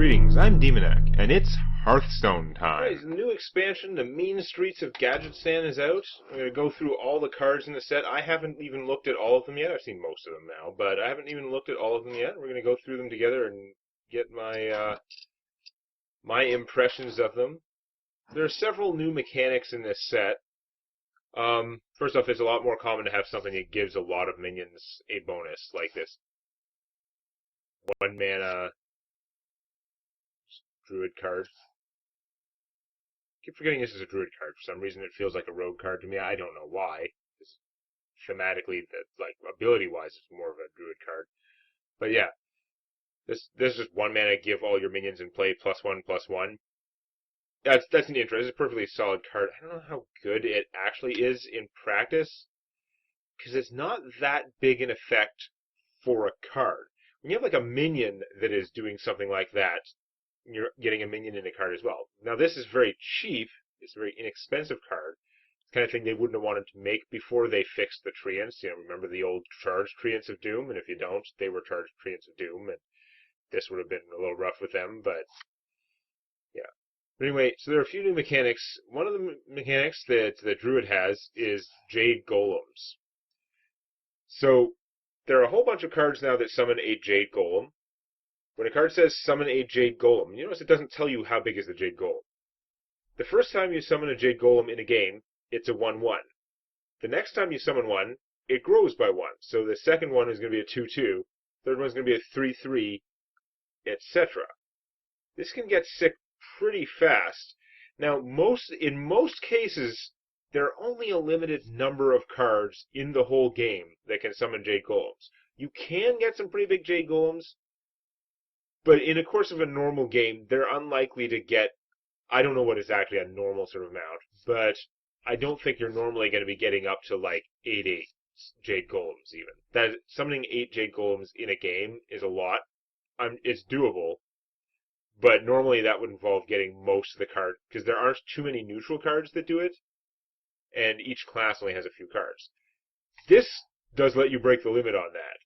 Greetings, I'm Demonac, and it's Hearthstone time. Right, the new expansion, the Mean Streets of Gadgetstan, is out. I'm going to go through all the cards in the set. I haven't even looked at all of them yet. I've seen most of them now, but I haven't even looked at all of them yet. We're going to go through them together and get my my impressions of them. There are several new mechanics in this set. First off, it's a lot more common to have something that gives a lot of minions a bonus, like this 1 mana Druid card. I keep forgetting this is a Druid card. For some reason, it feels like a rogue card to me. I don't know why. It's thematically, like ability-wise, it's more of a Druid card. But yeah, this is just 1 mana. Give all your minions in play +1/+1. That's an intro. It's a perfectly solid card. I don't know how good it actually is in practice, because it's not that big an effect for a card. When you have like a minion that is doing something like that, you're getting a minion in a card as well. Now this is very cheap. It's a very inexpensive card. It's the kind of thing they wouldn't have wanted to make before they fixed the treants. You know, remember the old charged treants of Doom? And if you don't, they were charged treants of Doom, and this would have been a little rough with them, but yeah. But anyway, so there are a few new mechanics. One of the mechanics that the Druid has is Jade Golems. So there are a whole bunch of cards now that summon a Jade Golem. When a card says summon a Jade Golem, you notice it doesn't tell you how big is the Jade Golem. The first time you summon a Jade Golem in a game, it's a 1/1. The next time you summon one, it grows by 1. So the second one is going to be a 2/2. Third one is going to be a 3/3, etc. This can get sick pretty fast. Now, in most cases, there are only a limited number of cards in the whole game that can summon Jade Golems. You can get some pretty big Jade Golems, but in the course of a normal game, they're unlikely to get, I don't know what is actually a normal sort of amount, but I don't think you're normally going to be getting up to like 8 Jade Golems even. Summoning 8 Jade Golems in a game is a lot. It's doable, but normally that would involve getting most of the cards, because there aren't too many neutral cards that do it, and each class only has a few cards. This does let you break the limit on that.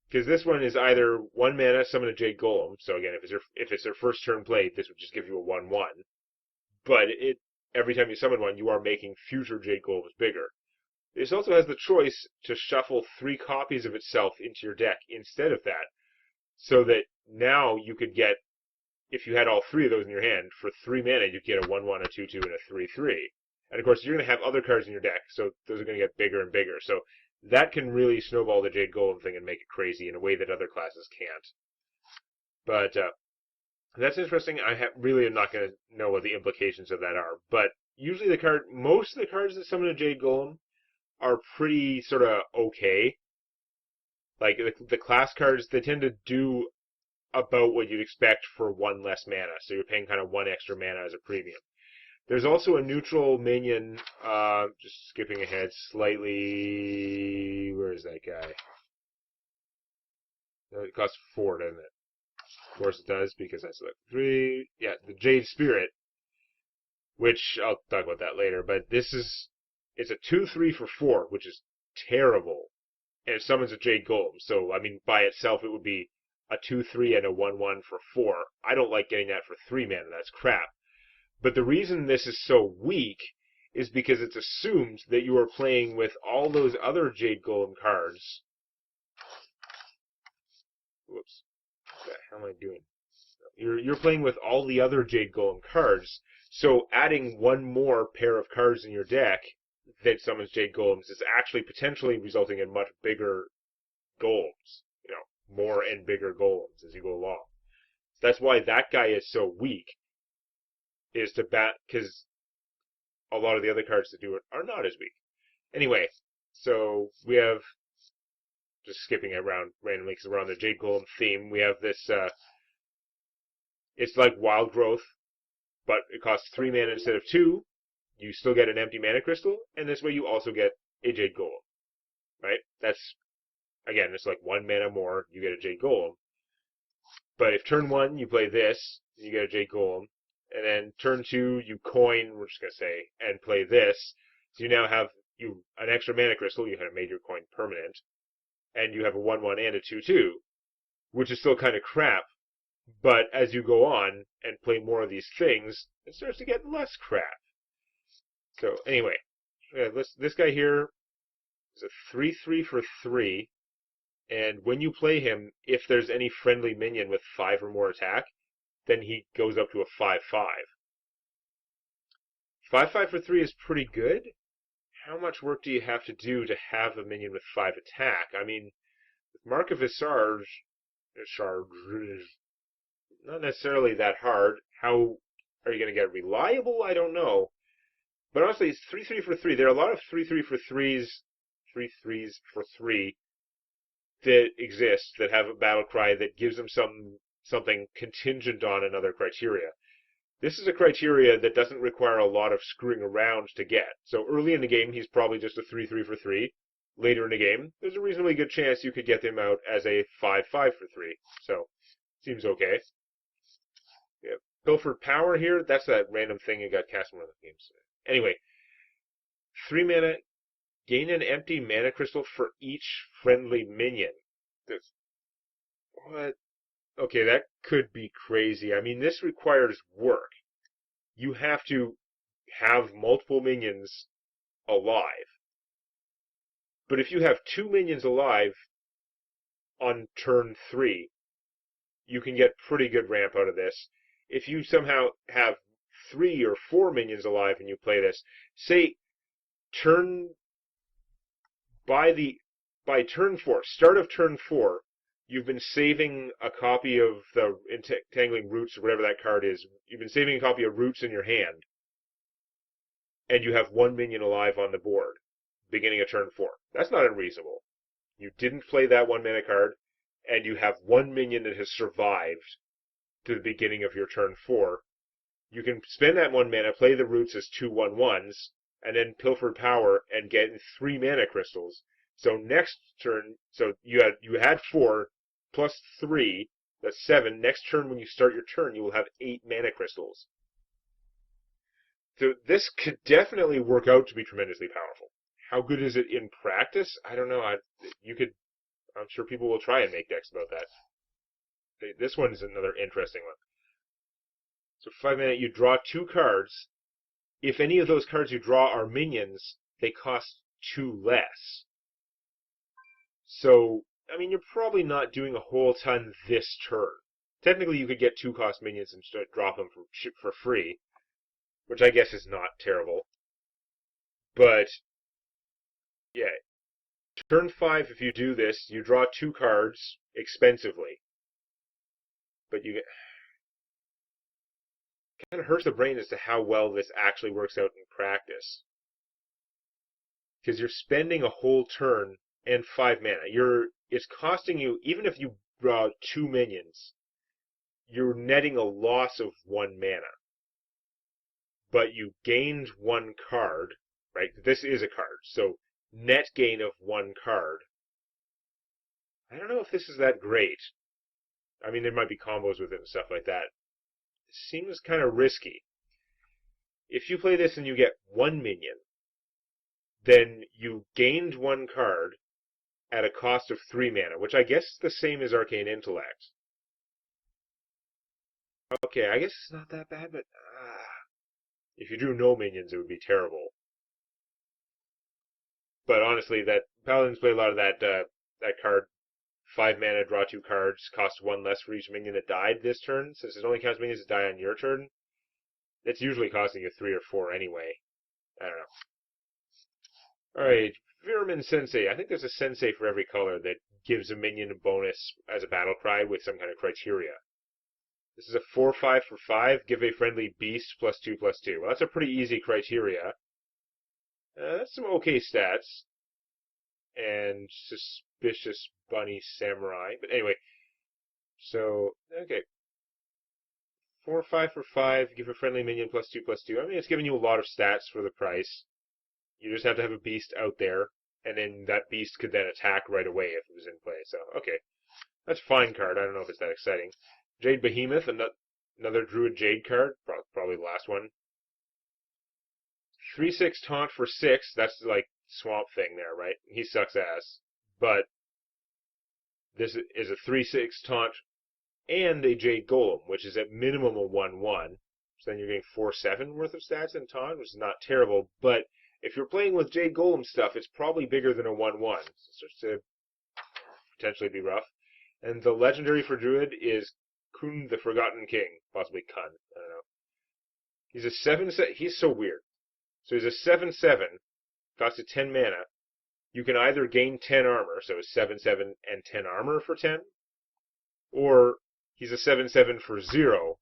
Because this one is either 1 mana, summon a Jade Golem. So again, if it's their first turn played, this would just give you a 1/1. But every time you summon one, you are making future Jade Golems bigger. This also has the choice to shuffle 3 copies of itself into your deck instead of that. So that now you could get, if you had all 3 of those in your hand, for 3 mana, you'd get a 1/1, a 2/2, and a 3/3. And of course, you're going to have other cards in your deck, so those are going to get bigger and bigger. So that can really snowball the Jade Golem thing and make it crazy in a way that other classes can't. But that's interesting. Really am not going to know what the implications of that are. But usually most of the cards that summon a Jade Golem are pretty sort of okay. Like the class cards, they tend to do about what you'd expect for 1 less mana. So you're paying kind of 1 extra mana as a premium. There's also a neutral minion, just skipping ahead slightly. Where is that guy? It costs 4, doesn't it? Of course it does, because I select 3. Yeah, the Jade Spirit, which I'll talk about that later. But it's a 2/3 for 4, which is terrible. And it summons a Jade Golem. So, I mean, by itself, it would be a 2/3 and a 1/1 for 4. I don't like getting that for 3 mana. That's crap. But the reason this is so weak is because it's assumed that you are playing with all those other Jade Golem cards. Whoops. What the hell am I doing? You're playing with all the other Jade Golem cards, so adding 1 more pair of cards in your deck that summons Jade Golems is actually potentially resulting in much bigger golems. You know, more and bigger golems as you go along. That's why that guy is so weak. Is to bat, because a lot of the other cards that do it are not as weak. Anyway, so we have, just skipping around randomly because we're on the Jade Golem theme, we have this, it's like Wild Growth, but it costs 3 mana instead of 2. You still get an empty mana crystal, and this way you also get a Jade Golem. Right? That's, again, it's like 1 mana more, you get a Jade Golem. But if turn 1 you play this, you get a Jade Golem. And then turn 2, you coin, we're just going to say, and play this. So you now have an extra mana crystal. You have made your coin permanent. And you have a 1/1 and a 2/2, which is still kind of crap. But as you go on and play more of these things, it starts to get less crap. So anyway, this guy here is a 3/3 for 3, and when you play him, if there's any friendly minion with 5 or more attack, then he goes up to a 5/5. 5/5 for 3 is pretty good. How much work do you have to do to have a minion with 5 attack? I mean, with Mark of Visage, not necessarily that hard. How are you going to get reliable? I don't know. But honestly, it's 3/3 for 3. There are a lot of 3/3 for 3s, 3/3s for 3 that exist that have a battle cry that gives them something contingent on another criteria. This is a criteria that doesn't require a lot of screwing around to get. So early in the game, he's probably just a 3/3 for 3. Later in the game, there's a reasonably good chance you could get him out as a 5/5 for 3. So, seems okay. Yeah. Pilfered Power here, that's that random thing you got cast in one of the games. Anyway, 3 mana, gain an empty mana crystal for each friendly minion. What? Okay, that could be crazy. I mean, this requires work. You have to have multiple minions alive. But if you have 2 minions alive on turn 3, you can get pretty good ramp out of this. If you somehow have 3 or 4 minions alive and you play this, say by turn 4, start of turn 4, you've been saving a copy of the Entangling Roots, or whatever that card is. You've been saving a copy of Roots in your hand, and you have 1 minion alive on the board, beginning of turn 4. That's not unreasonable. You didn't play that 1 mana card, and you have 1 minion that has survived to the beginning of your turn 4. You can spend that 1 mana, play the Roots as 2 1/1s, and then Pilfered Power and get 3 mana crystals. So next turn, so you had 4 plus 3, that's 7. Next turn, when you start your turn, you will have 8 mana crystals. So this could definitely work out to be tremendously powerful. How good is it in practice? I don't know. I'm sure people will try and make decks about that. This one is another interesting one. So 5 mana, you draw 2 cards. If any of those cards you draw are minions, they cost 2 less. So, I mean, you're probably not doing a whole ton this turn. Technically, you could get 2-cost minions and drop them for free, which I guess is not terrible. But, yeah, turn 5, if you do this, you draw 2 cards expensively. But you get... It kind of hurts the brain as to how well this actually works out in practice. Because you're spending a whole turn and 5 mana. It's costing you, even if you draw 2 minions, you're netting a loss of 1 mana. But you gained 1 card, right? This is a card, so net gain of 1 card. I don't know if this is that great. I mean, there might be combos with it and stuff like that. It seems kind of risky. If you play this and you get 1 minion, then you gained 1 card at a cost of 3 mana, which I guess is the same as Arcane Intellect. Okay, I guess it's not that bad, but if you drew no minions, it would be terrible. But honestly, that Paladins play a lot of that card. 5 mana, draw 2 cards, cost 1 less for each minion that died this turn. Since it only counts minions that die on your turn, it's usually costing you 3 or 4 anyway. I don't know. Alright, Vermin Sensei. I think there's a Sensei for every color that gives a minion a bonus as a battle cry with some kind of criteria. This is a 4/5 for 5. Give a friendly beast +2/+2. Well, that's a pretty easy criteria. That's some okay stats. And Suspicious Bunny Samurai. But anyway, so, okay. 4/5 for 5. Give a friendly minion +2/+2. I mean, it's giving you a lot of stats for the price. You just have to have a beast out there, and then that beast could then attack right away if it was in play. So, okay. That's a fine card. I don't know if it's that exciting. Jade Behemoth, another Druid Jade card. Probably the last one. 3/6 Taunt for 6. That's like Swamp Thing there, right? He sucks ass. But this is a 3/6 Taunt and a Jade Golem, which is at minimum a 1/1. So then you're getting 4/7 worth of stats in taunt, which is not terrible. But if you're playing with Jade Golem stuff, it's probably bigger than a 1/1. So it starts to potentially be rough. And the legendary for Druid is Kun the Forgotten King, possibly Kun. I don't know. He's a 7/7. He's so weird. So he's a 7/7, costed 10 mana. You can either gain 10 armor, so 7/7 and 10 armor for 10, or he's a 7/7 for 0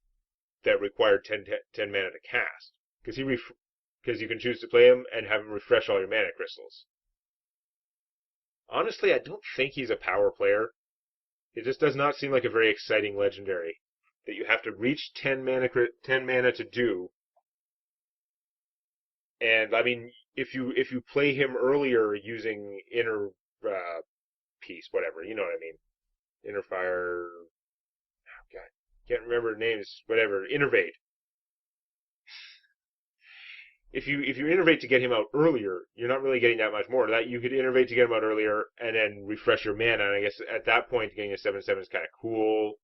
that required 10 mana to cast. Because you can choose to play him and have him refresh all your mana crystals. Honestly, I don't think he's a power player. It just does not seem like a very exciting legendary that you have to reach 10 mana to do. And I mean, if you play him earlier using Inner Peace, whatever, you know what I mean. Inner Fire. Oh God, can't remember names. Whatever. Innervate. If you innervate to get him out earlier, you're not really getting that much more. That you could innervate to get him out earlier and then refresh your mana. And I guess at that point, getting a 7/7 is kind of cool.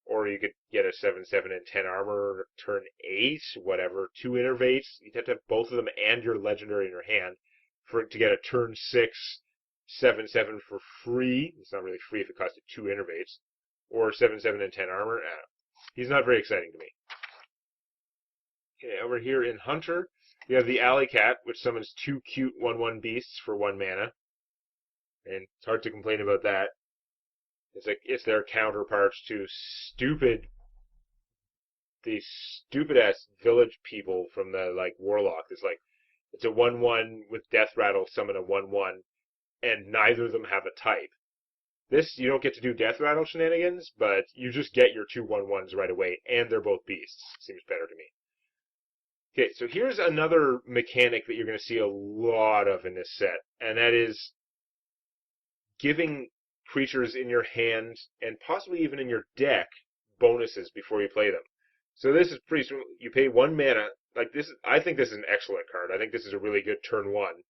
Or you could get a 7/7 and 10 armor, turn 8, whatever, 2 innervates. You'd have to have both of them and your legendary in your hand for it to get a turn 6 7/7 for free. It's not really free if it costed 2 innervates. Or 7/7 and 10 armor. He's not very exciting to me. Okay, over here in Hunter, you have the Alley Cat, which summons 2 cute 1/1 beasts for 1 mana. And it's hard to complain about that. It's their counterparts to these stupid ass village people from the Warlock. It's a 1/1 with Death Rattle, summon a 1/1, and neither of them have a type. This, you don't get to do Death Rattle shenanigans, but you just get your 2 1/1s right away, and they're both beasts. Seems better to me. Okay, so here's another mechanic that you're going to see a lot of in this set, and that is giving creatures in your hand, and possibly even in your deck, bonuses before you play them. So this is pretty simple. You pay 1 mana. I think this is an excellent card. I think this is a really good turn 1.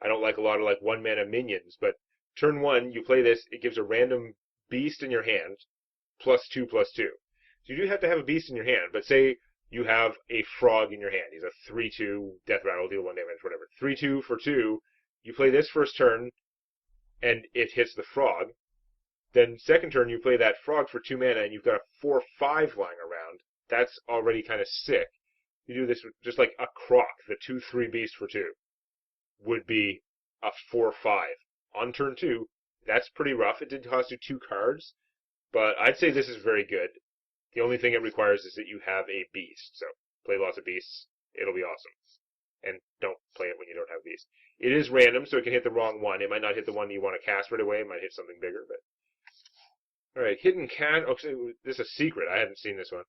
I don't like a lot of 1 mana minions, but turn 1, you play this, it gives a random beast in your hand, +2/+2. So you do have to have a beast in your hand, but say you have a frog in your hand. He's a 3/2, Death Rattle, deal 1 damage, whatever. 3/2 for 2. You play this first turn, and it hits the frog. Then second turn, you play that frog for 2 mana, and you've got a 4/5 lying around. That's already kind of sick. You do this with just like a Croc, the 2/3 beast for 2, would be a 4/5. On turn 2, that's pretty rough. It did cost you 2 cards, but I'd say this is very good. The only thing it requires is that you have a beast. So play lots of beasts. It'll be awesome. And don't play it when you don't have a beast. It is random, so it can hit the wrong one. It might not hit the one you want to cast right away. It might hit something bigger. But all right, Hidden Cat. Oh, this is a secret. I hadn't seen this one.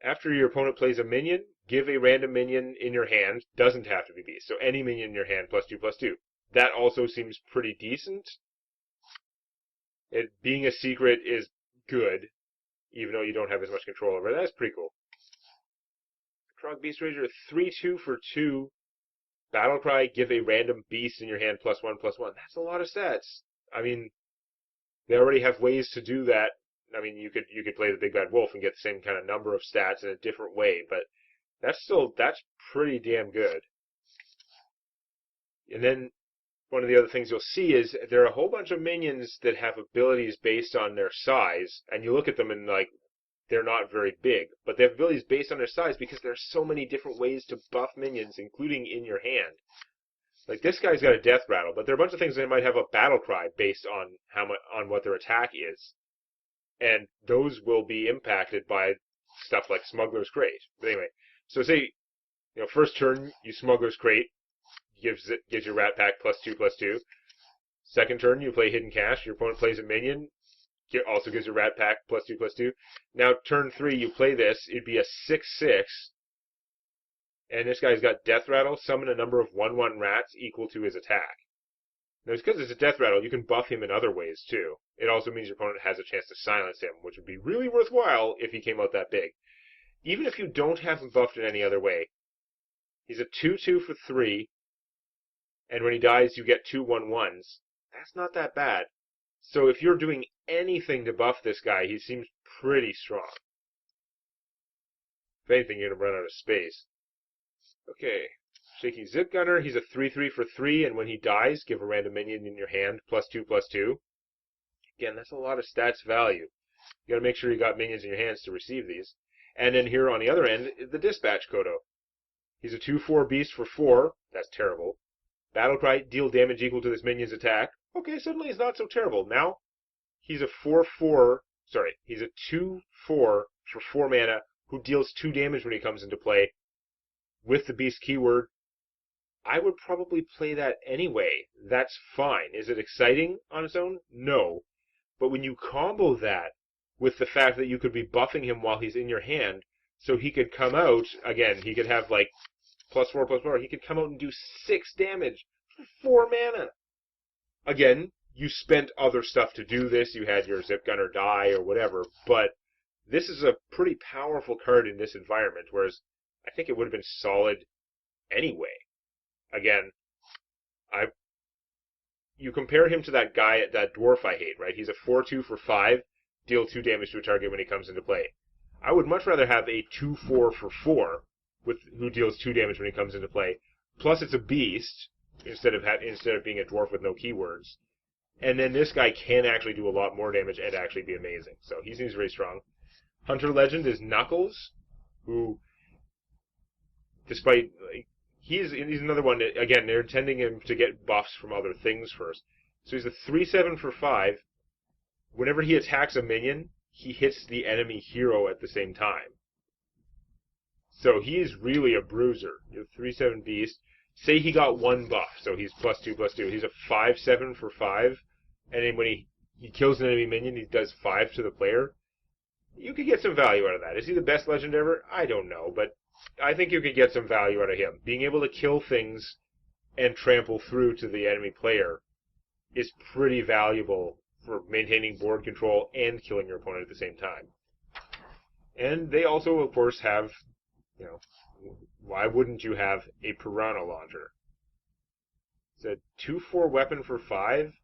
After your opponent plays a minion, give a random minion in your hand. Doesn't have to be beast. So any minion in your hand, +2/+2. That also seems pretty decent. It being a secret is good, even though you don't have as much control over it. That's pretty cool. Krog Beast Ranger, 3/2 for 2. Battlecry, give a random beast in your hand, +1/+1. That's a lot of stats. I mean, they already have ways to do that. I mean, you could play the Big Bad Wolf and get the same kind of number of stats in a different way, but that's pretty damn good. And then one of the other things you'll see is there are a whole bunch of minions that have abilities based on their size, and you look at them and they're not very big, but they have abilities based on their size because there's so many different ways to buff minions, including in your hand. Like this guy's got a Death Rattle, but there are a bunch of things that might have a Battle Cry based on what their attack is, and those will be impacted by stuff like Smuggler's Crate. But anyway, so say first turn you Smuggler's Crate gives your Rat Pack +2/+2. Second turn you play Hidden Cache. Your opponent plays a minion. Also gives your Rat Pack +2/+2. Now, turn 3, you play this. It'd be a 6/6. And this guy's got Death Rattle. Summon a number of 1/1 rats equal to his attack. Now, because it's a Death Rattle, you can buff him in other ways, too. It also means your opponent has a chance to silence him, which would be really worthwhile if he came out that big. Even if you don't have him buffed in any other way, he's a 2/2 for 3. And when he dies, you get 2 1/1s. That's not that bad. So if you're doing anything to buff this guy, he seems pretty strong. If anything, you're going to run out of space. Okay. Shaky Zip Gunner, he's a 3/3 for 3, and when he dies, give a random minion in your hand, +2/+2. Again, that's a lot of stats value. You gotta make sure you got minions in your hands to receive these. And then here on the other end, the Dispatch Kodo. He's a 2/4 beast for 4. That's terrible. Battlecry, deal damage equal to this minion's attack. Okay, suddenly he's not so terrible. Now, he's a 4/4, sorry, he's a 2/4 for 4 mana who deals 2 damage when he comes into play. With the beast keyword, I would probably play that anyway. That's fine. Is it exciting on its own? No. But when you combo that with the fact that you could be buffing him while he's in your hand, so he could come out, again, he could have like +4/+4, he could come out and do 6 damage for 4 mana. Again, you spent other stuff to do this, you had your Zip Gunner die or whatever, but this is a pretty powerful card in this environment, whereas I think it would have been solid anyway. Again, you compare him to that guy, that dwarf I hate, right? He's a 4/2 for 5, deal 2 damage to a target when he comes into play. I would much rather have a 2/4 for 4, who deals 2 damage when he comes into play. Plus, it's a beast instead of being a dwarf with no keywords. And then this guy can actually do a lot more damage and actually be amazing. So he seems very strong. Hunter Legend is Knuckles, who, despite he's another one that, again, they're intending him to get buffs from other things first. So he's a 3/7 for 5. Whenever he attacks a minion, he hits the enemy hero at the same time. So he's really a bruiser. You're a 3/7 beast. Say he got 1 buff, so he's +2/+2. He's a 5/7 for 5, and then when he kills an enemy minion, he does 5 to the player. You could get some value out of that. Is he the best legend ever? I don't know, but I think you could get some value out of him. Being able to kill things and trample through to the enemy player is pretty valuable for maintaining board control and killing your opponent at the same time. And they also, of course, have, why wouldn't you have a Piranha Launcher? It's a 2/4 weapon for 5,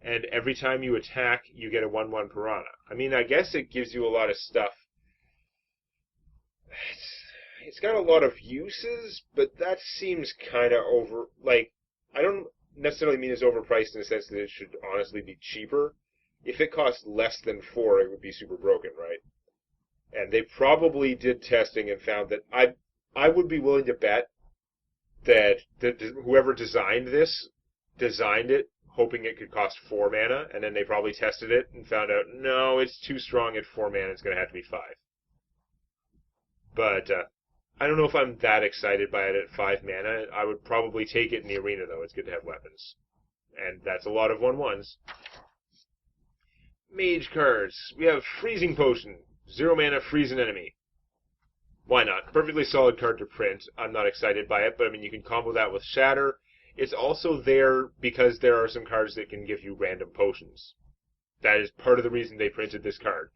and every time you attack, you get a 1/1 Piranha. I mean, I guess it gives you a lot of stuff. It's got a lot of uses, but that seems kind of over, I don't necessarily mean it's overpriced in the sense that it should honestly be cheaper. If it cost less than 4, it would be super broken, right? And they probably did testing and found that I would be willing to bet that whoever designed this, designed it hoping it could cost 4 mana, and then they probably tested it and found out, no, it's too strong at 4 mana, it's going to have to be 5. But, I don't know if I'm that excited by it at 5 mana. I would probably take it in the arena, though. It's good to have weapons. And that's a lot of 1/1s. Mage cards. We have Freezing Potion. 0 mana, freeze an enemy. Why not? Perfectly solid card to print. I'm not excited by it, but I mean, you can combo that with Shatter. It's also there because there are some cards that can give you random potions. That is part of the reason they printed this card.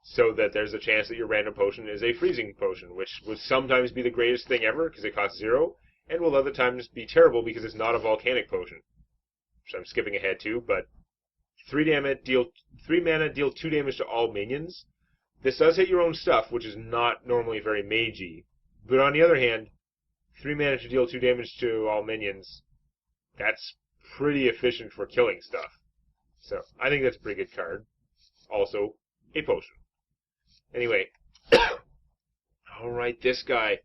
So that there's a chance that your random potion is a freezing potion, which would sometimes be the greatest thing ever because it costs 0, and will other times be terrible because it's not a volcanic potion. Which I'm skipping ahead to, but 3 mana, deal 2 damage to all minions. This does hit your own stuff, which is not normally very magey. But on the other hand, 3 mana to deal 2 damage to all minions, that's pretty efficient for killing stuff. So, I think that's a pretty good card. Also, a potion. Anyway, alright, this guy.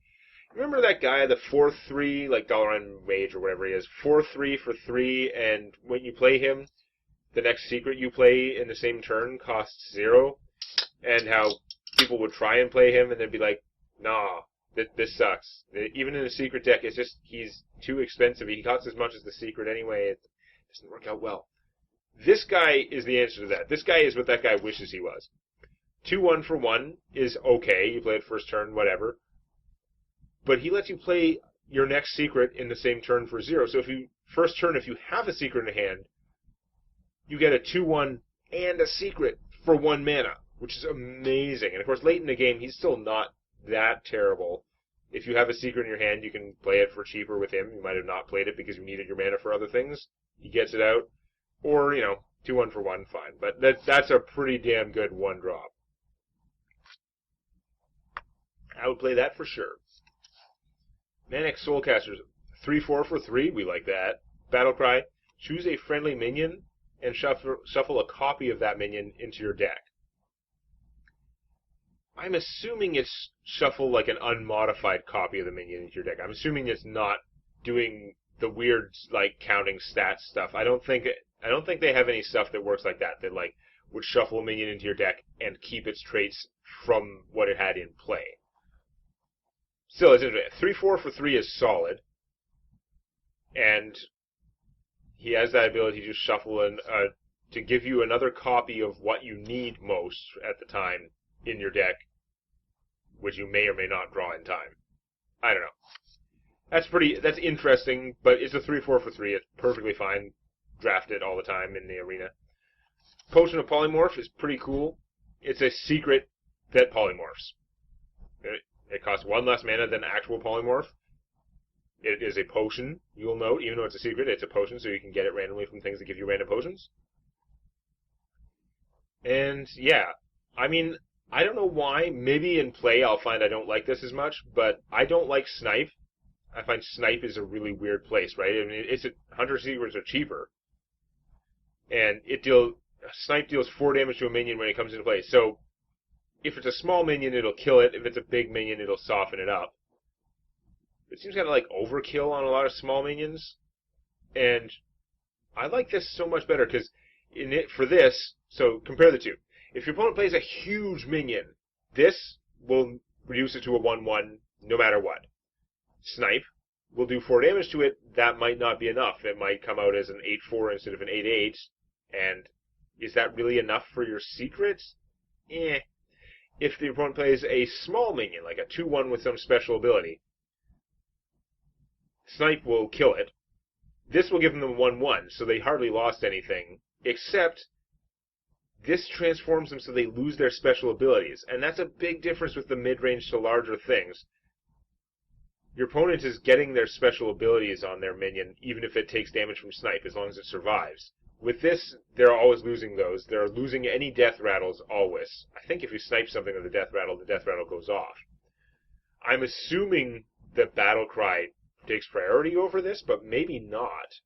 Remember that guy, the 4/3, like Dalaran Mage or whatever he is, 4/3 for 3, and when you play him, the next secret you play in the same turn costs 0, and how people would try and play him and then be like, nah, this sucks. Even in a secret deck, it's just, he's too expensive. He costs as much as the secret anyway. It doesn't work out well. This guy is the answer to that. This guy is what that guy wishes he was. 2/1 for 1 is okay. You play it first turn, whatever. But he lets you play your next secret in the same turn for 0. So if you have a secret in hand, you get a 2/1 and a secret for 1 mana, which is amazing. And of course, late in the game, he's still not that terrible. If you have a secret in your hand, you can play it for cheaper with him. You might have not played it because you needed your mana for other things. He gets it out. Or, 2/1 for 1, fine. But that's a pretty damn good 1-drop. outplay that for sure. Manic Soulcasters, 3/4 for 3, we like that. Battlecry, choose a friendly minion and shuffle a copy of that minion into your deck. I'm assuming it's shuffle like an unmodified copy of the minion into your deck. I'm assuming it's not doing the weird like counting stats stuff. I don't think they have any stuff that works like that. That like would shuffle a minion into your deck and keep its traits from what it had in play. Still, it's interesting. 3/4 for 3 is solid, and he has that ability to shuffle to give you another copy of what you need most at the time in your deck, which you may or may not draw in time. I don't know. That's interesting, but it's a 3/4 for 3. It's perfectly fine. Draft it all the time in the arena. Potion of Polymorph is pretty cool. It's a secret that polymorphs. It costs 1 less mana than actual polymorph. It is a potion, you'll note, even though it's a secret, it's a potion, so you can get it randomly from things that give you random potions. And, yeah, I mean, I don't know why. Maybe in play I'll find I don't like this as much, but I don't like Snipe. I find Snipe is a really weird place, right? I mean, Hunter Secrets are cheaper. And Snipe deals 4 damage to a minion when it comes into play. So, if it's a small minion, it'll kill it. If it's a big minion, it'll soften it up. It seems kind of like overkill on a lot of small minions. And I like this so much better, because for this, so compare the two. If your opponent plays a huge minion, this will reduce it to a 1/1 no matter what. Snipe will do 4 damage to it. That might not be enough. It might come out as an 8/4 instead of an 8/8. And is that really enough for your secret? If the opponent plays a small minion, like a 2/1 with some special ability, Snipe will kill it. This will give them the 1/1, so they hardly lost anything, except this transforms them so they lose their special abilities. And that's a big difference with the mid-range to larger things. Your opponent is getting their special abilities on their minion, even if it takes damage from Snipe, as long as it survives. With this, they're always losing those. They're losing any death rattles, always. I think if you snipe something with the death rattle goes off. I'm assuming that Battlecry takes priority over this, but maybe not.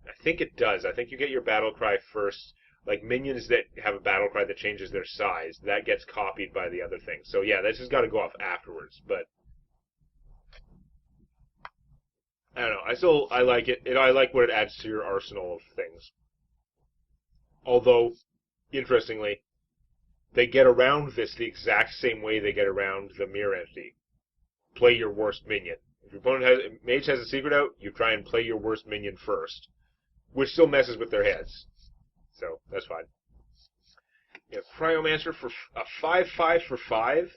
I think it does. I think you get your Battlecry first. Like minions that have a Battlecry that changes their size, that gets copied by the other thing. So yeah, that's just got to go off afterwards, but I don't know. I like it. I like what it adds to your arsenal of things. Although, interestingly, they get around this the exact same way they get around the Mirror Entity. Play your worst minion. If your opponent Mage has a secret out, you try and play your worst minion first, which still messes with their heads. So, that's fine. You have Cryomancer for a 5/5 for 5,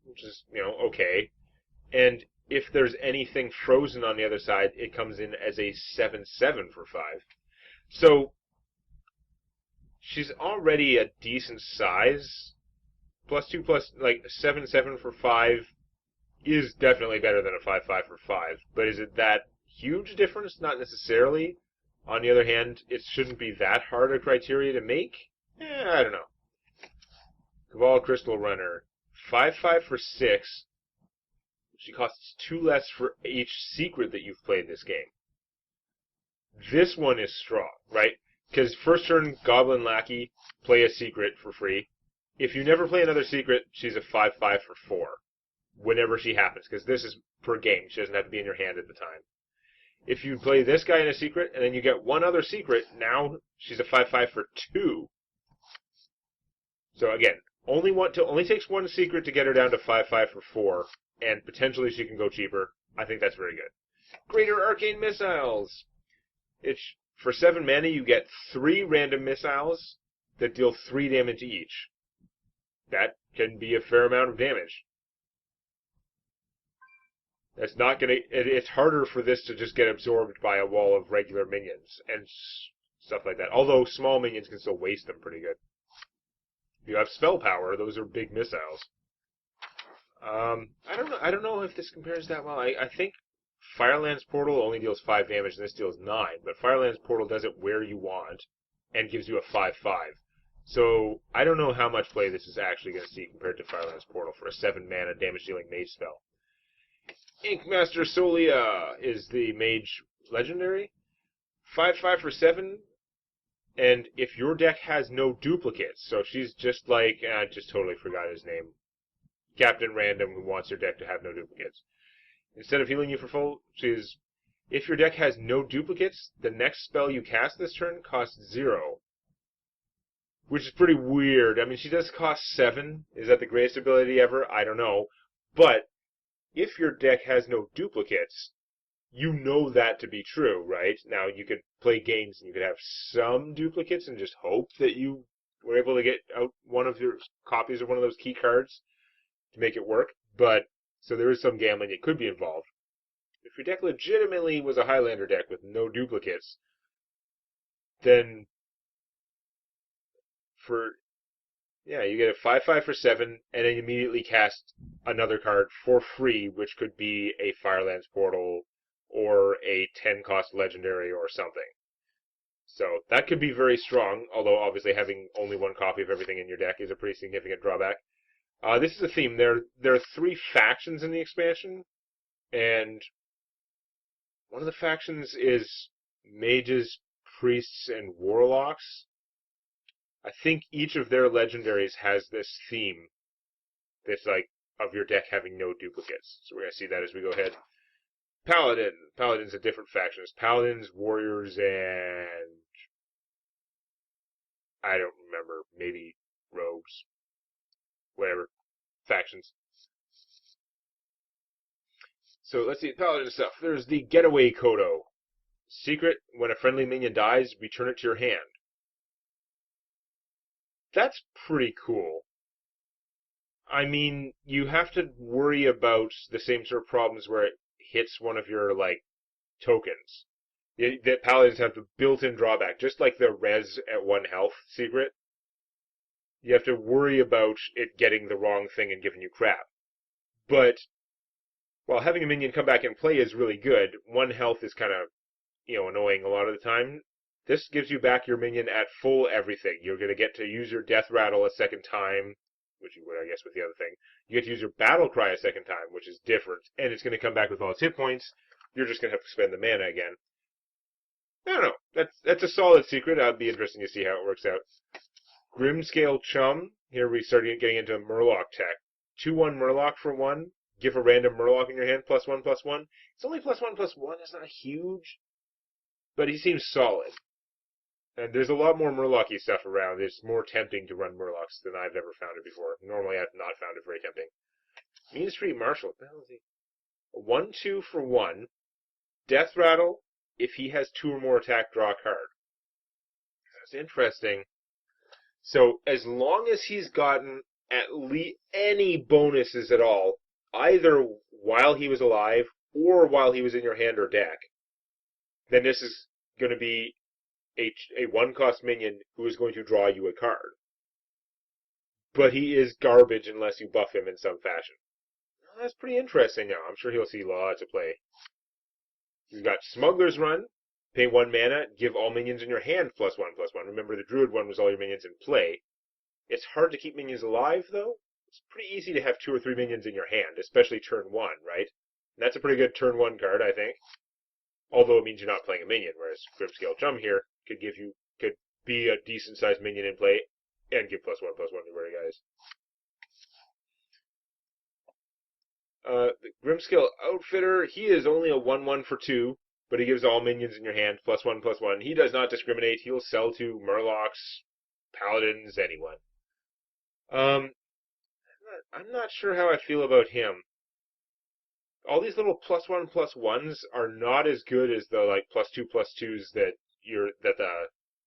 which is, okay. And if there's anything frozen on the other side, it comes in as a 7/7 for 5. So, she's already a decent size. +2 like 7/7 for 5 is definitely better than a 5/5 for 5. But is it that huge difference? Not necessarily. On the other hand, it shouldn't be that hard a criteria to make. I don't know. Cabal Crystal Runner, 5/5 for 6. She costs 2 less for each secret that you've played this game. This one is strong, right? Because first turn, Goblin Lackey, play a secret for free. If you never play another secret, she's a 5/5 for 4. Whenever she happens, because this is per game. She doesn't have to be in your hand at the time. If you play this guy in a secret, and then you get one other secret, now she's a 5/5 for 2. So again, only takes one secret to get her down to 5/5 for 4, and potentially she can go cheaper. I think that's very good. Greater Arcane Missiles! For 7 mana, you get 3 random missiles that deal 3 damage each. That can be a fair amount of damage. That's not gonna. It's harder for this to just get absorbed by a wall of regular minions and stuff like that. Although small minions can still waste them pretty good. If you have spell power, those are big missiles. I don't know if this compares that well. I think Fireland's Portal only deals 5 damage, and this deals 9. But Fireland's Portal does it where you want and gives you a 5/5. So, I don't know how much play this is actually going to see compared to Firelands Portal for a 7-mana damage-dealing mage spell. Inkmaster Solia is the mage legendary. 5/5 for 7, and if your deck has no duplicates, so she's just like, I just totally forgot his name, Captain Random who wants your deck to have no duplicates. Instead of healing you for full, she's, if your deck has no duplicates, the next spell you cast this turn costs 0. Which is pretty weird. I mean, she does cost 7. Is that the greatest ability ever? I don't know. But, if your deck has no duplicates, you know that to be true, right? Now, you could play games and you could have some duplicates and just hope that you were able to get out one of your copies of one of those key cards to make it work. But, so there is some gambling that could be involved. If your deck legitimately was a Highlander deck with no duplicates, then you get a 5/5 for 7, and then immediately cast another card for free, which could be a Firelands Portal or a 10-cost legendary or something. So that could be very strong, although obviously having only one copy of everything in your deck is a pretty significant drawback. This is a theme. There are 3 factions in the expansion, and one of the factions is mages, priests, and warlocks. I think each of their legendaries has this theme that's like of your deck having no duplicates. So we're going to see that as we go ahead. Paladin. Paladin's a different faction. It's Paladins, Warriors, and I don't remember. Maybe Rogues. Whatever. Factions. So let's see. Paladin stuff. There's the Getaway Kodo. Secret, when a friendly minion dies, return it to your hand. That's pretty cool. I mean, you have to worry about the same sort of problems where it hits one of your, like, tokens. That Paladins have the built-in drawback, just like the res at 1 health secret. You have to worry about it getting the wrong thing and giving you crap. But, while having a minion come back and play is really good, 1 health is kind of, annoying a lot of the time. This gives you back your minion at full everything. You're going to get to use your Death Rattle a second time, which you would, I guess, with the other thing. You get to use your Battle Cry a second time, which is different, and it's going to come back with all its hit points. You're just going to have to spend the mana again. I don't know. That's a solid secret. It'd be interesting to see how it works out. Grimscale Chum. Here we start getting into Murloc tech. 2/1 Murloc for 1. Give a random Murloc in your hand, +1/+1. It's only +1/+1. It's not huge, but he seems solid. And there's a lot more Murloc-y stuff around. It's more tempting to run Murlocs than I've ever found it before. Normally, I've not found it very tempting. Mean Street Marshal. What the hell is he? A 1/2 for 1. Death Rattle. If he has 2 or more attack, draw a card. That's interesting. So, as long as he's gotten at least any bonuses at all, either while he was alive or while he was in your hand or deck, then this is going to be a 1-cost minion who is going to draw you a card. But he is garbage unless you buff him in some fashion. Well, that's pretty interesting now. I'm sure he'll see lots of play. You've got Smugglers Run. Pay 1 mana, give all minions in your hand +1/+1. Remember, the Druid one was all your minions in play. It's hard to keep minions alive, though. It's pretty easy to have 2 or 3 minions in your hand, especially turn 1, right? And that's a pretty good turn 1 card, I think. Although it means you're not playing a minion, whereas Grimscale Chum here could be a decent-sized minion in play and give +1/+1 to your guys. The Grimscale Outfitter, he is only a 1/1 for 2, but he gives all minions in your hand +1/+1. He does not discriminate. He'll sell to Murlocs, Paladins, anyone. I'm not sure how I feel about him. All these little +1/+1s are not as good as the like +2/+2s that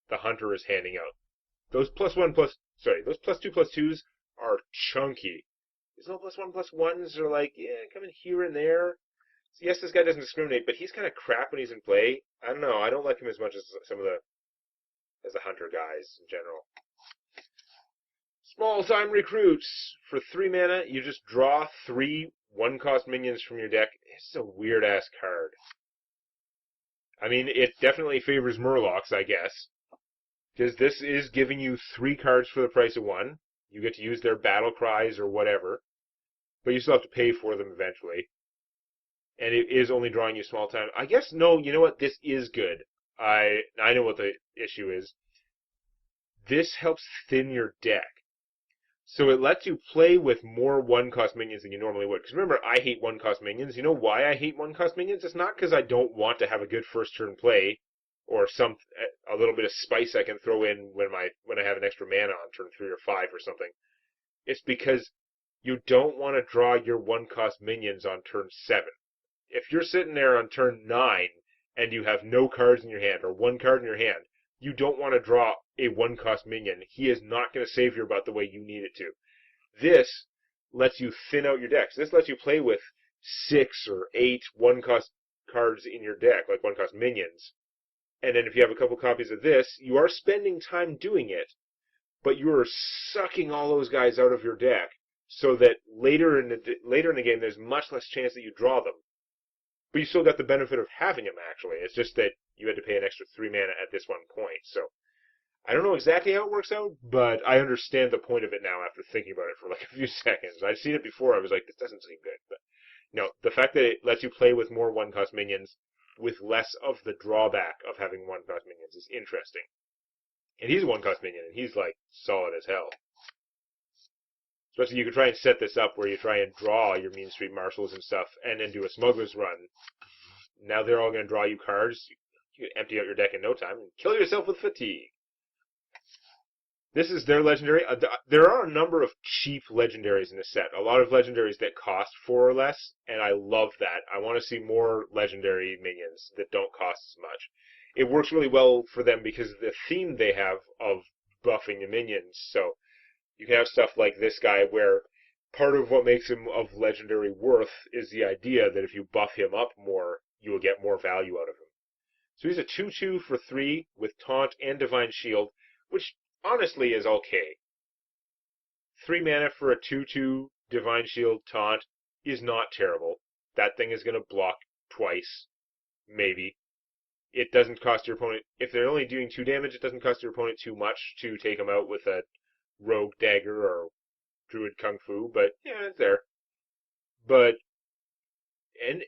the hunter is handing out. Those those +2/+2s are chunky. These little +1/+1s are like, coming here and there. So yes, this guy doesn't discriminate, but he's kind of crap when he's in play. I don't know. I don't like him as much as as the hunter guys in general. Small-time Recruits. For 3 mana, you just draw 3 1-cost minions from your deck. It's a weird-ass card. I mean, it definitely favors Murlocs, I guess. Because this is giving you 3 cards for the price of 1. You get to use their battle cries or whatever, but you still have to pay for them eventually. And it is only drawing you small time. I guess, no, you know what? This is good. I know what the issue is. This helps thin your deck. So it lets you play with more 1-cost minions than you normally would. Because remember, I hate 1-cost minions. You know why I hate 1-cost minions? It's not because I don't want to have a good first turn play, or a little bit of spice I can throw in when I have an extra mana on turn 3 or 5 or something. It's because you don't want to draw your 1-cost minions on turn 7. If you're sitting there on turn 9 and you have no cards in your hand, or 1 card in your hand, you don't want to draw a 1-cost minion. He is not going to save your butt the way you need it to. This lets you thin out your decks. This lets you play with 6 or 8 1-cost cards in your deck, like 1-cost minions. And then if you have a couple copies of this, you are spending time doing it, but you are sucking all those guys out of your deck so that later in the game there's much less chance that you draw them. But you still got the benefit of having them, actually. It's just that you had to pay an extra 3 mana at this one point. So I don't know exactly how it works out, but I understand the point of it now after thinking about it for like a few seconds. I'd seen it before. I was like, this doesn't seem good. But no, the fact that it lets you play with more 1-cost minions with less of the drawback of having 1-cost minions is interesting. And he's a 1-cost minion, and he's like solid as hell. Especially you could try and set this up where you try and draw your Mean Street Marshals and stuff, and then do a Smuggler's run. Now they're all going to draw you cards. You can empty out your deck in no time and kill yourself with fatigue. This is their legendary. There are a number of cheap legendaries in this set. A lot of legendaries that cost 4 or less, and I love that. I want to see more legendary minions that don't cost as much. It works really well for them because of the theme they have of buffing the minions. So you can have stuff like this guy where part of what makes him of legendary worth is the idea that if you buff him up more, you will get more value out of him. So he's a 2/2 for 3 with Taunt and Divine Shield, which honestly is okay. 3 mana for a 2/2 Divine Shield Taunt is not terrible. That thing is going to block twice, maybe. It doesn't cost your opponent, if they're only doing 2 damage, it doesn't cost your opponent too much to take them out with a Rogue Dagger or Druid Kung Fu, but yeah, it's there. But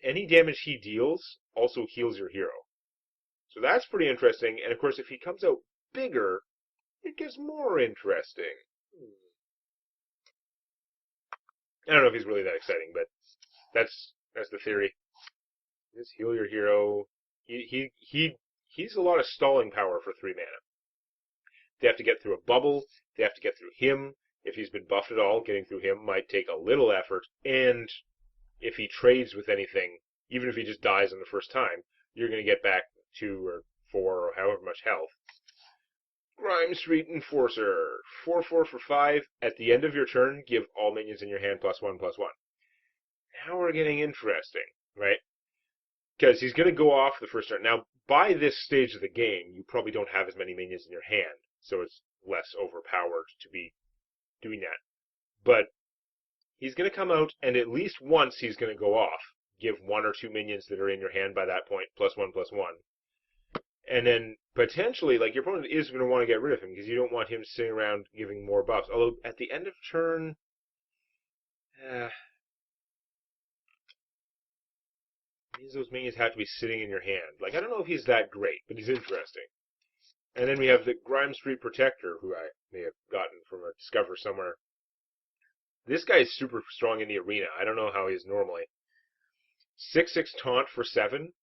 any damage he deals also heals your hero. So that's pretty interesting, and of course if he comes out bigger, it gets more interesting. I don't know if he's really that exciting, but that's the theory. Just heal your hero. He's a lot of stalling power for 3 mana. They have to get through a bubble. They have to get through him. If he's been buffed at all, getting through him might take a little effort. And if he trades with anything, even if he just dies on the first time, you're going to get back 2 or 4 or however much health. Grime Street Enforcer. 4/4 for 5. At the end of your turn, give all minions in your hand +1/+1. Now we're getting interesting, right? Because he's going to go off the first turn. Now, by this stage of the game, you probably don't have as many minions in your hand, so it's less overpowered to be doing that. But he's going to come out, and at least once he's going to go off. Give 1 or 2 minions that are in your hand by that point, +1/+1. And then, potentially, like, your opponent is going to want to get rid of him, because you don't want him sitting around giving more buffs. Although, at the end of turn... means those minions have to be sitting in your hand. Like, I don't know if he's that great, but he's interesting. And then we have the Grime Street Protector, who I may have gotten from a Discover somewhere. This guy is super strong in the arena. I don't know how he is normally. 6/6 Taunt for 7.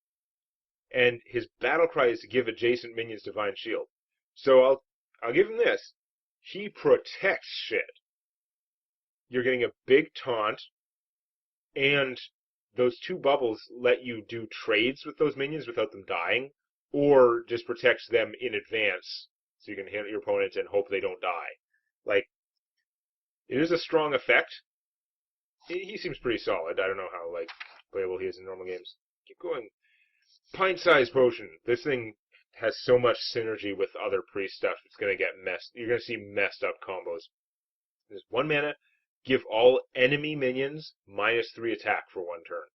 And his battle cry is to give adjacent minions Divine Shield. So I'll give him this. He protects shit. You're getting a big taunt, and those 2 bubbles let you do trades with those minions without them dying, or just protects them in advance, so you can hit your opponent and hope they don't die. Like, it is a strong effect. He seems pretty solid. I don't know how, like, playable he is in normal games. Keep going. Pint-sized potion. This thing has so much synergy with other priest stuff. It's going to get messed. You're going to see messed up combos. There's 1 mana. Give all enemy minions -3 attack for 1 turn.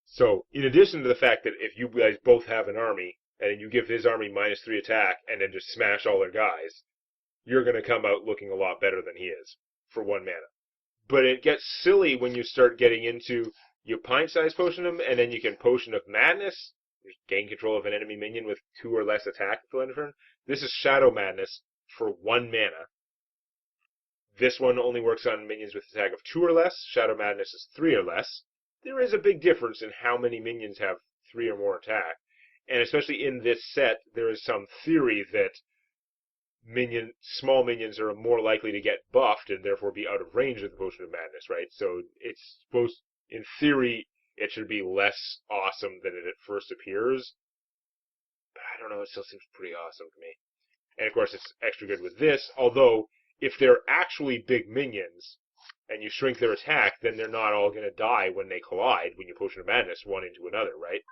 So, in addition to the fact that if you guys both have an army, and then you give his army -3 attack, and then just smash all their guys, you're going to come out looking a lot better than he is for 1 mana. But it gets silly when you start getting into, you pint-sized potion him, and then you can Potion of Madness, gain control of an enemy minion with 2 or less attack at the end of turn. This is Shadow Madness for 1 mana. This one only works on minions with attack of 2 or less. Shadow Madness is 3 or less. There is a big difference in how many minions have 3 or more attack. And especially in this set, there is some theory that small minions are more likely to get buffed and therefore be out of range of the Potion of Madness, right? So it's supposed, in theory, it should be less awesome than it at first appears. But I don't know, it still seems pretty awesome to me. And of course, it's extra good with this, although if they're actually big minions and you shrink their attack, then they're not all going to die when they collide when you Potion of Madness one into another, right?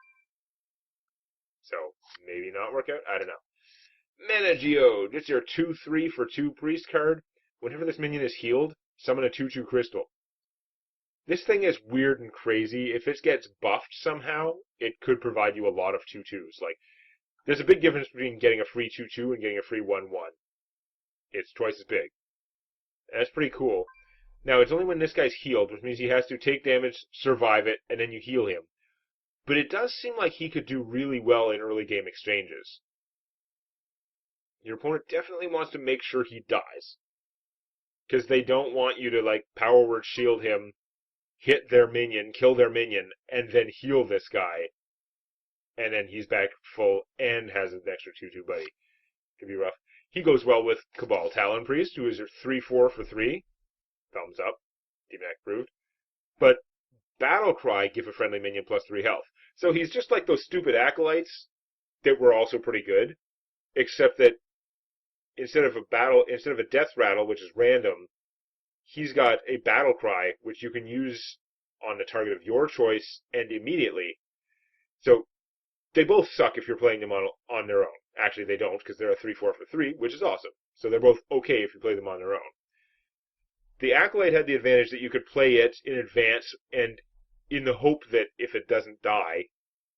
So maybe not work out? I don't know. Mana Geode. It's your 2/3 for 2 priest card. Whenever this minion is healed, summon a 2/2 crystal. This thing is weird and crazy. If it gets buffed somehow, it could provide you a lot of 2/2s. Like, there's a big difference between getting a free 2/2 and getting a free 1/1. It's twice as big. And that's pretty cool. Now, it's only when this guy's healed, which means he has to take damage, survive it, and then you heal him. But it does seem like he could do really well in early game exchanges. Your opponent definitely wants to make sure he dies. Because they don't want you to, like, power word shield him, hit their minion, kill their minion, and then heal this guy. And then he's back full and has an extra 2/2 buddy. Could be rough. He goes well with Cabal Talon Priest, who is your 3/4 for 3. Thumbs up. Demoniac approved. But Battle Cry, give a friendly minion +3 health. So he's just like those stupid acolytes that were also pretty good, except that instead of a death rattle, which is random, he's got a Battle Cry, which you can use on the target of your choice and immediately. So they both suck if you're playing them on their own. Actually, they don't, because they're a 3/4 for 3, which is awesome. So they're both okay if you play them on their own. The Acolyte had the advantage that you could play it in advance, and in the hope that if it doesn't die,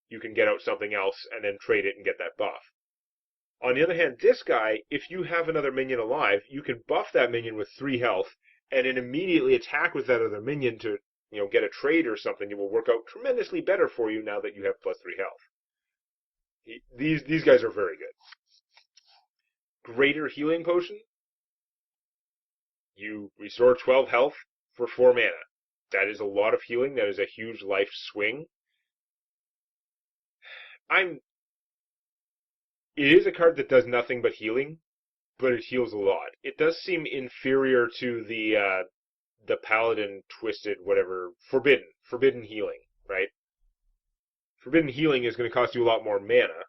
you can get out something else and then trade it and get that buff. On the other hand, this guy, if you have another minion alive, you can buff that minion with 3 health, and then immediately attack with that other minion to, get a trade or something. It will work out tremendously better for you now that you have +3 health. These guys are very good. Greater Healing Potion. You restore 12 health for 4 mana. That is a lot of healing. That is a huge life swing. It is a card that does nothing but healing, but it heals a lot. It does seem inferior to the Paladin twisted whatever forbidden healing, right? Forbidden healing is going to cost you a lot more mana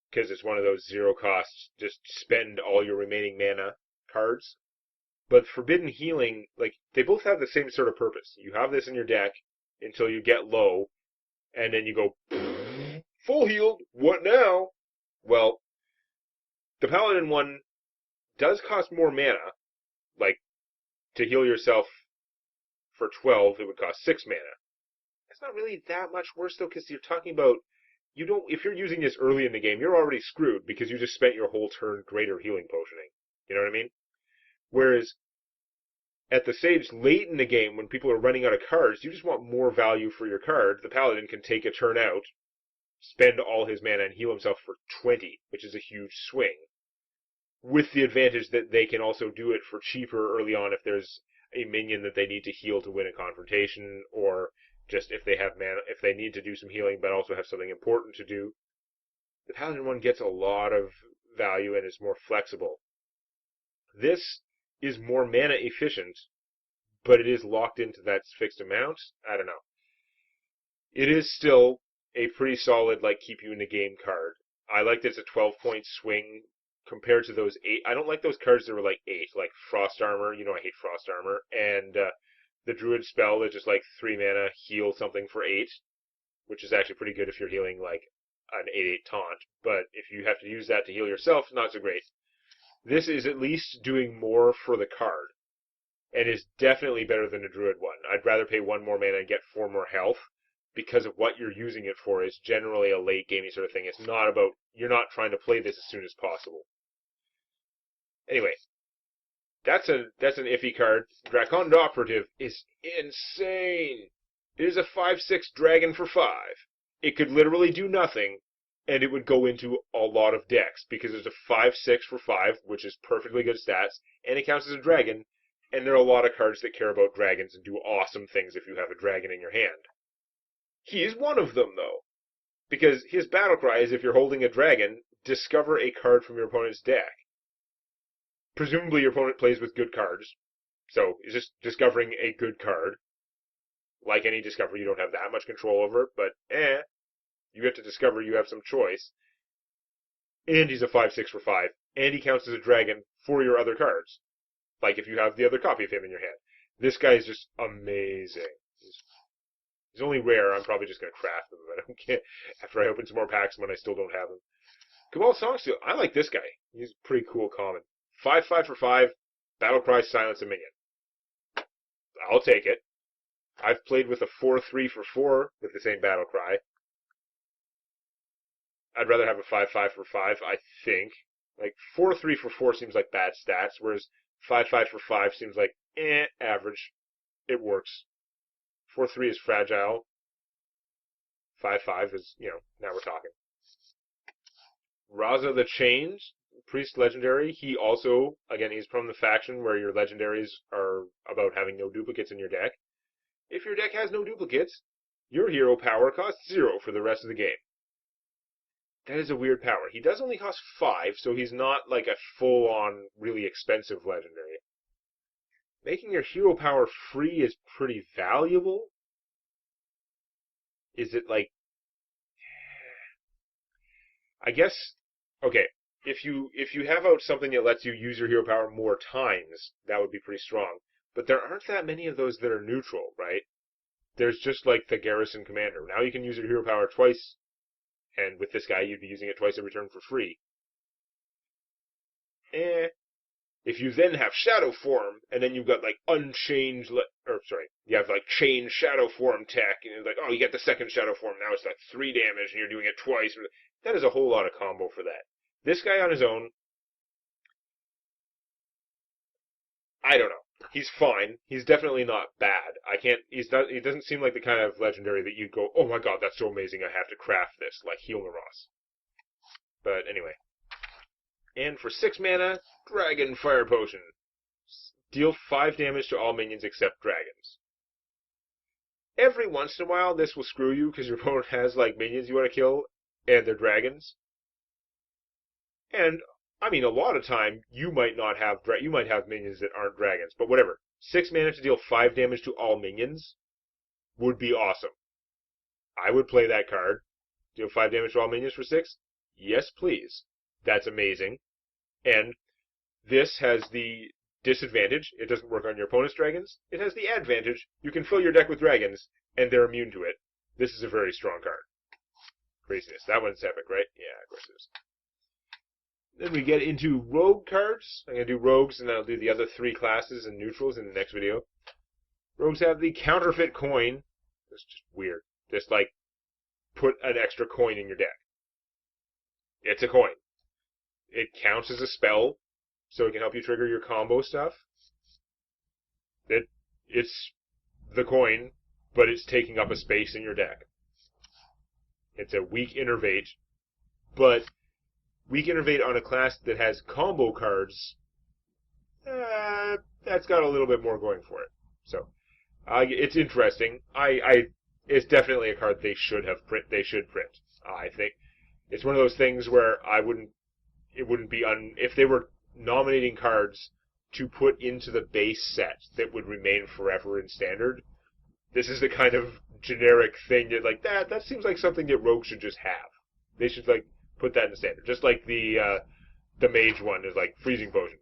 because it's one of those 0 cost, just spend all your remaining mana cards. But forbidden healing, like, they both have the same sort of purpose. You have this in your deck until you get low, and then you go full healed. What now? Well, the Paladin one does cost more mana. Like, to heal yourself for 12, it would cost 6 mana. It's not really that much worse, though, because you're talking about, if you're using this early in the game, you're already screwed because you just spent your whole turn greater healing potioning. You know what I mean? Whereas, at the stage late in the game, when people are running out of cards, you just want more value for your card. The Paladin can take a turn out, spend all his mana, and heal himself for 20, which is a huge swing. With the advantage that they can also do it for cheaper early on if there's a minion that they need to heal to win a confrontation, or just if they have mana, if they need to do some healing but also have something important to do. The Paladin one gets a lot of value and is more flexible. This is more mana efficient, but it is locked into that fixed amount. I don't know. It is still a pretty solid, like, keep you in the game card. I like that it's a 12-point swing compared to those 8. I don't like those cards that were like 8, like Frost Armor. I hate Frost Armor. And the Druid spell that's just like 3 mana, heal something for 8, which is actually pretty good if you're healing like an 8/8 taunt. But if you have to use that to heal yourself, not so great. This is at least doing more for the card, and is definitely better than the Druid one. I'd rather pay 1 more mana and get 4 more health because of what you're using it for, is generally a late gaming sort of thing. It's not about, you're not trying to play this as soon as possible. Anyway, that's an iffy card. Draconic Operative is insane. It is a 5/6 dragon for 5. It could literally do nothing, and it would go into a lot of decks, because it's a 5/6 for 5, which is perfectly good stats, and it counts as a dragon, and there are a lot of cards that care about dragons and do awesome things if you have a dragon in your hand. He is one of them, though, because his battle cry is, if you're holding a dragon, discover a card from your opponent's deck. Presumably your opponent plays with good cards, so it's just discovering a good card. Like any discovery, you don't have that much control over it, but you have to discover, you have some choice. And he's a 5/6 for 5, and he counts as a dragon for your other cards. Like if you have the other copy of him in your hand. This guy is just amazing. He's only rare. I'm probably just going to craft him, but I don't care. After I open some more packs when I still don't have him. Cabal Songsteel. I like this guy. He's a pretty cool common. 5/5 for 5. Battle Cry, silence a minion. I'll take it. I've played with a 4/3 for 4 with the same battle cry. I'd rather have a 5/5 for 5, I think. Like, 4/3 for 4 seems like bad stats, whereas 5/5 for 5 seems like, average. It works. 4/3 is fragile. 5/5 is, now we're talking. Raza the Chained, Priest Legendary. He also, again, he's from the faction where your legendaries are about having no duplicates in your deck. If your deck has no duplicates, your hero power costs 0 for the rest of the game. That is a weird power. He does only cost 5, so he's not like a full-on, really expensive legendary. Making your hero power free is pretty valuable. Is it like... I guess... Okay, if you have out something that lets you use your hero power more times, that would be pretty strong. But there aren't that many of those that are neutral, right? There's just like the Garrison Commander. Now you can use your hero power twice, and with this guy you'd be using it twice every turn for free. If you then have Shadow Form, and then you've got like Unchained, you have like Chained Shadow Form tech, and you're like, oh, you get the second Shadow Form, now it's like 3 damage, and you're doing it twice. That is a whole lot of combo for that. This guy on his own, I don't know. He's fine. He's definitely not bad. He doesn't seem like the kind of legendary that you'd go, oh my god, that's so amazing, I have to craft this, like Healnaros. But anyway. And for 6 mana, Dragon Fire Potion. Deal 5 damage to all minions except dragons. Every once in a while, this will screw you because your opponent has like minions you want to kill, and they're dragons. And I mean, a lot of time you might not have you might have minions that aren't dragons, but whatever. 6 mana to deal 5 damage to all minions would be awesome. I would play that card. Deal 5 damage to all minions for 6? Yes, please. That's amazing. And this has the disadvantage. It doesn't work on your opponent's dragons. It has the advantage. You can fill your deck with dragons, and they're immune to it. This is a very strong card. Craziness. That one's epic, right? Yeah, of course it is. Then we get into rogue cards. I'm going to do rogues, and then I'll do the other 3 classes and neutrals in the next video. Rogues have the counterfeit coin. That's just weird. Just like, put an extra coin in your deck. It's a coin. It counts as a spell, so it can help you trigger your combo stuff. It's the coin, but it's taking up a space in your deck. It's a weak innervate, but weak innervate on a class that has combo cards, that's got a little bit more going for it. So, it's interesting. It's definitely a card they should print. I think it's one of those things where it wouldn't be if they were nominating cards to put into the base set that would remain forever in Standard. This is the kind of generic thing that seems like something that Rogue should just have. They should put that in the Standard, just like the Mage one is like Freezing Potion.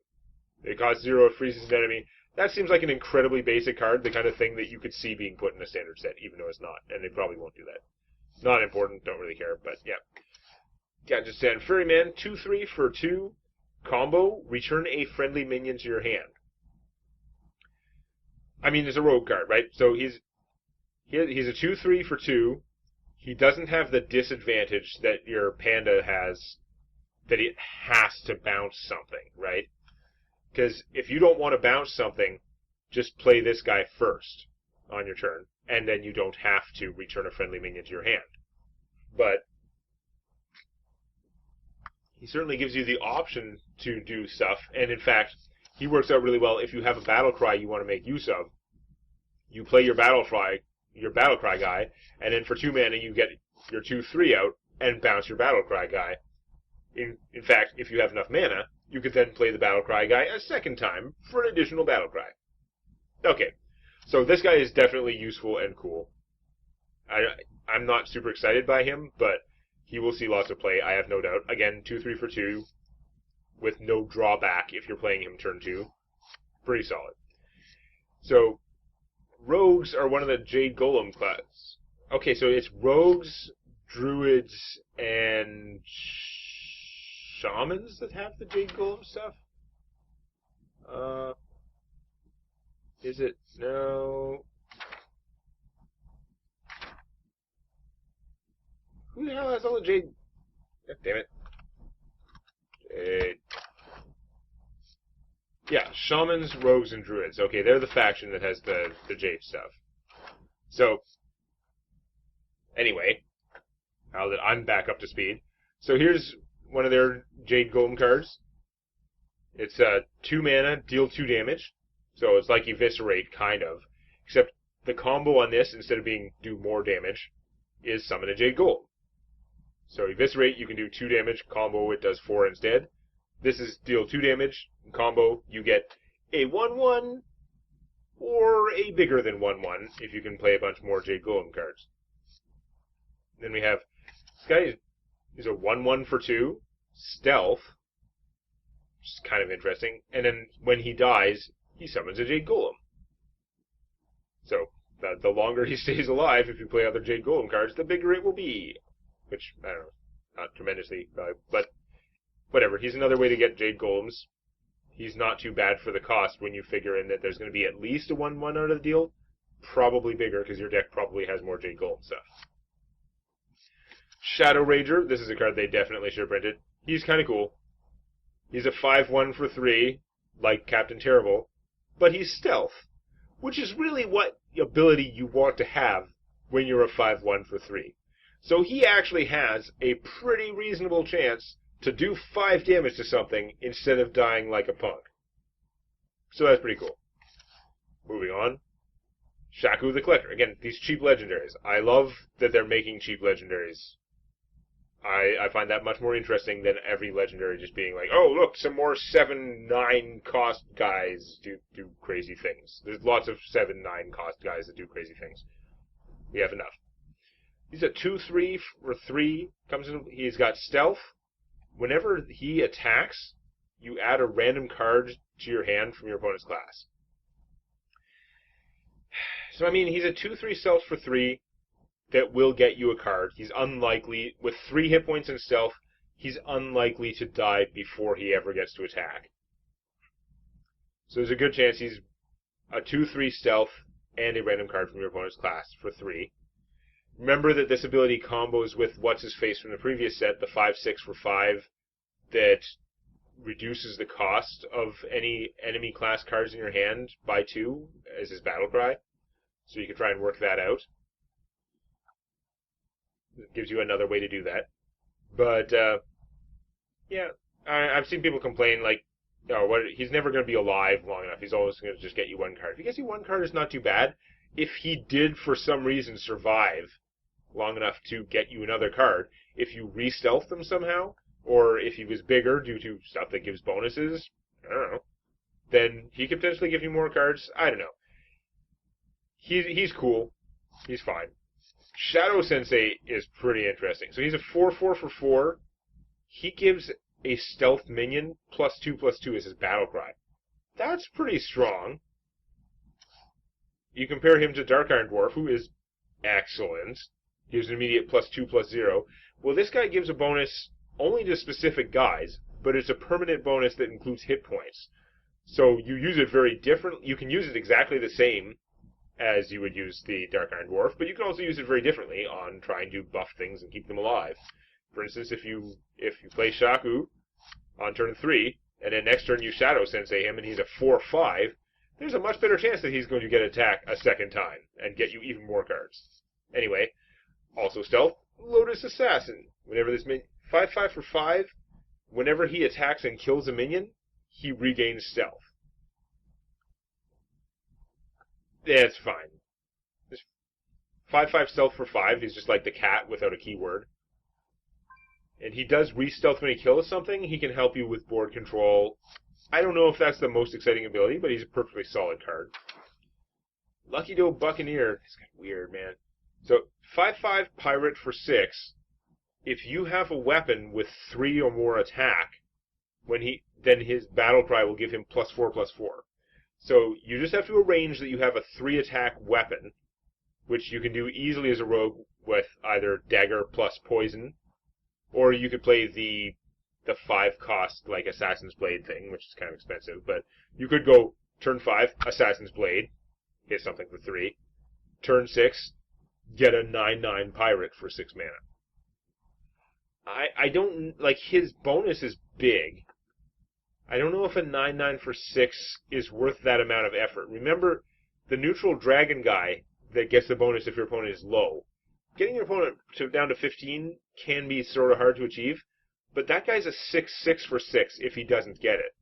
It costs 0, it freezes an enemy. That seems like an incredibly basic card, the kind of thing that you could see being put in a Standard set, even though it's not, and they probably won't do that. Not important, don't really care, but yeah. Gadgetzan Ferryman, 2/3 for 2. Combo, return a friendly minion to your hand. I mean, it's a rogue card, right? So he's He's a 2/3 for 2. He doesn't have the disadvantage that your panda has, that it has to bounce something, right? Because if you don't want to bounce something, just play this guy first on your turn, and then you don't have to return a friendly minion to your hand. But he certainly gives you the option to do stuff, and in fact, he works out really well if you have a battle cry you want to make use of. You play your battle cry guy, and then for 2 mana you get your 2/3 out and bounce your battle cry guy. In fact, if you have enough mana, you could then play the battle cry guy a second time for an additional battle cry. Okay, so this guy is definitely useful and cool. I'm not super excited by him, but he will see lots of play, I have no doubt. Again, 2/3 for 2, with no drawback if you're playing him turn 2. Pretty solid. So, rogues are one of the Jade Golem class. Okay, so it's rogues, druids, and shamans that have the Jade Golem stuff? Is it? No. Who the hell has all the Jade? God damn it. Jade. Yeah, shamans, rogues, and druids. Okay, they're the faction that has the Jade stuff. So, anyway, now that I'm back up to speed. So here's one of their Jade Golem cards. It's 2 mana, deal 2 damage. So it's like Eviscerate, kind of. Except the combo on this, instead of being do more damage, is summon a Jade Golem. So Eviscerate, you can do 2 damage. Combo, it does 4 instead. This is deal 2 damage. Combo, you get a 1/1 or a bigger than 1/1 if you can play a bunch more Jade Golem cards. Then we have this guy is a 1/1 for 2, stealth, which is kind of interesting. And then when he dies, he summons a Jade Golem. So the longer he stays alive, if you play other Jade Golem cards, the bigger it will be. Which, I don't know, not tremendously valuable, but whatever. He's another way to get Jade Golems. He's not too bad for the cost when you figure in that there's going to be at least a 1/1 out of the deal. Probably bigger, because your deck probably has more Jade Golem stuff. Shadow Rager, this is a card they definitely should have printed. He's kind of cool. He's a 5/1 for 3, like Captain Terrible, but he's stealth, which is really what ability you want to have when you're a 5/1 for 3. So he actually has a pretty reasonable chance to do 5 damage to something instead of dying like a punk. So that's pretty cool. Moving on. Shaku the Collector. Again, these cheap legendaries. I love that they're making cheap legendaries. I find that much more interesting than every legendary just being like, oh, look, some more 7/9 cost guys do crazy things. There's lots of 7/9 cost guys that do crazy things. We have enough. He's a 2/3 for 3. He's got stealth. Whenever he attacks, you add a random card to your hand from your opponent's class. So, I mean, he's a 2/3 stealth for 3 that will get you a card. He's unlikely, with 3 hit points in stealth, he's unlikely to die before he ever gets to attack. So there's a good chance he's a 2/3 stealth and a random card from your opponent's class for 3. Remember that this ability combos with What's-His-Face from the previous set, the 5/6 for 5, that reduces the cost of any enemy class cards in your hand by 2 as his battle cry. So you can try and work that out. It gives you another way to do that. But, yeah, I've seen people complain, like, oh, he's never going to be alive long enough. He's always going to just get you 1 card. If he gets you 1 card, it's not too bad. If he did, for some reason, survive long enough to get you another card, if you re-stealth them somehow, or if he was bigger due to stuff that gives bonuses, I don't know, then he could potentially give you more cards. I don't know. He's cool. He's fine. Shadow Sensei is pretty interesting. So he's a 4/4 for 4. He gives a stealth minion +2/+2 as his battle cry. That's pretty strong. You compare him to Dark Iron Dwarf, who is excellent. Gives an immediate +2/+0. Well, this guy gives a bonus only to specific guys, but it's a permanent bonus that includes hit points. So you use it very different. You can use it exactly the same as you would use the Dark Iron Dwarf, but you can also use it very differently on trying to buff things and keep them alive. For instance, if you play Shaku on turn 3, and then next turn you Shadow Sensei him and he's a 4/5, there's a much better chance that he's going to get attack a second time and get you even more cards. Anyway, also stealth, Lotus Assassin. Whenever this 5/5 for 5, whenever he attacks and kills a minion, he regains stealth. It's fine. This 5/5 stealth for 5 is just like the cat without a keyword. And he does re-stealth when he kills something. He can help you with board control. I don't know if that's the most exciting ability, but he's a perfectly solid card. Lucky Doe Buccaneer. This guy's weird, man. So, 5/5 Pirate for 6. If you have a weapon with 3 or more attack, then his battle cry will give him +4/+4. So, you just have to arrange that you have a 3 attack weapon, which you can do easily as a rogue with either dagger plus poison, or you could play the 5 cost, like, Assassin's Blade thing, which is kind of expensive, but you could go turn 5, Assassin's Blade, hit something for 3. Turn 6, get a 9/9 Pirate for 6 mana. I don't, like, his bonus is big. I don't know if a 9/9 for 6 is worth that amount of effort. Remember, the neutral dragon guy that gets the bonus if your opponent is low. Getting your opponent down to 15 can be sort of hard to achieve, but that guy's a 6/6 for 6 if he doesn't get it.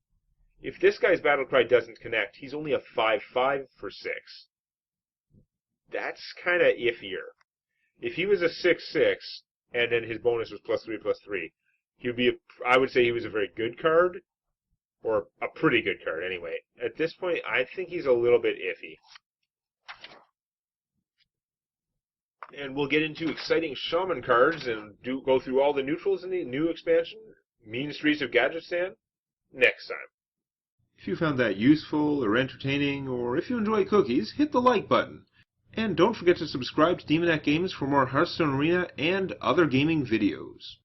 If this guy's battlecry doesn't connect, he's only a 5/5 for 6. That's kind of iffier. If he was a 6/6, and then his bonus was +3/+3, I would say he was a very good card, or a pretty good card anyway. At this point, I think he's a little bit iffy. And we'll get into exciting Shaman cards and go through all the neutrals in the new expansion, Mean Streets of Gadgetstan, next time. If you found that useful or entertaining, or if you enjoy cookies, hit the like button. And don't forget to subscribe to Demonac Games for more Hearthstone Arena and other gaming videos.